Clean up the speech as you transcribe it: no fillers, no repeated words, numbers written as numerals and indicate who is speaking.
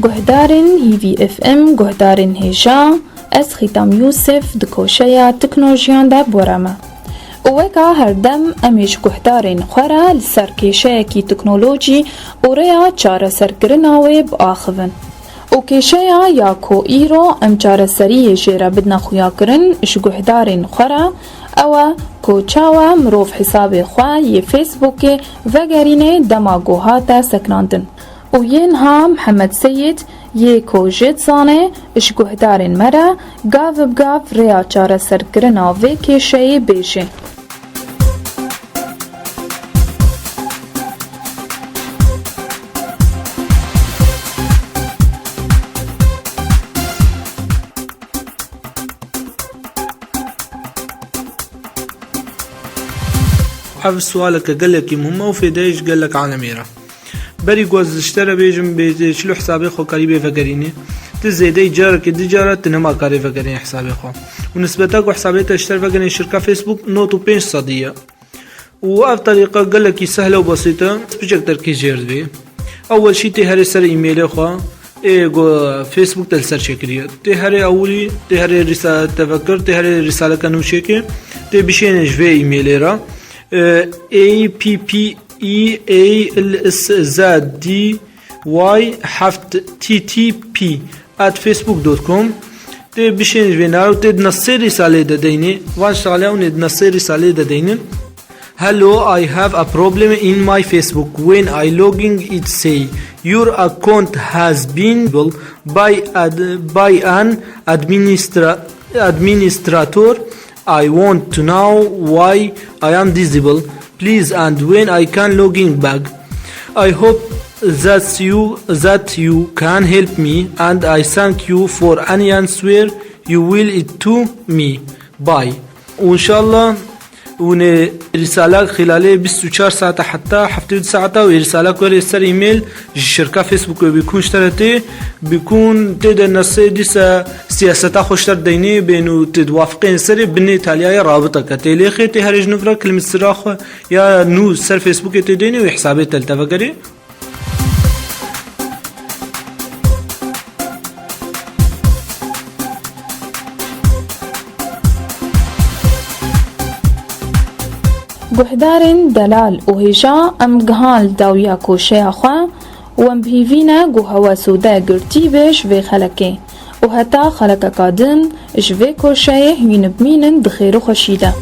Speaker 1: گهدارن هیوی اف ام گهدارن هجا از ختام یوسف دکوشیا تکنولوژیان دا بورما وکا هر دم امیش گهدارن خورا لسرکیشه کی تکنولوژی و ریا چاره سرگرناوی بآخون و کشیا یا کو ایرو ام چاره سریه جیره بدنا خویا کرن اش گهدارن خورا او کوچاوا مروف حساب خوا ی فیسبوک وگرینه دماغوهاتا سکناندن و ینها محمد سید ی کوجت زانه اش گهدارن مرا گاو بگاو ریا چاره سرگرنا و کشه بیشه
Speaker 2: حف سؤالك قال لك مهمة وفيدايش قال لك على ميرا بري جوز اشترى بيجم بيشلو حسابي خو قريبة فقريني تزيدي جارك التجارة تنما قريبة فقريني حسابي خو ونسبتك وحسابيتك اشترى فقريني شركة فيسبوك نوتو 5 صدية وأف طريقة قال لك سهلة وبسيطة بيجك تركيز جيرد أول شي تهري سر إيميلي خو جو فيسبوك تلسر شكرية تهري أولي تهري رسالة تفكر تهري رسالة كانو شكي تبيشين جفي إيميلي را appelszdy@facebook.com te bişen jvenar te nasser risale de deyni van şale û nasser risale de deynin. Hello, I have a problem in my Facebook. When I logging it say your account has been by an administrator. I want to know why I am disabled, please, and when I can log in back. I hope that you can help me, and I thank you for any answer you will it to me. Bye. وإن شاء الله رسالة خلال 24 ساعة حتى حفتة ساعة ورسالة كوري سر إيميل شركة فيسبوك بيكون اشترته بيكون تقدر نصي ديسا سياسة خوشتر ديني بينو تدوافقين سر بني تاليا رابطة كتيلي خيتي هرج نفرا كلمة سراخ يا نو سر فيسبوك تديني وحسابي تلتفكري.
Speaker 1: گهدارن دلال و هجا ام گهال داویا کوشه خوا و ام بهیوینا گو هوا سودا گرتی بش و خلکه و حتی خلک قادم جوه کوشه هوین بمینن دخیرو خشیده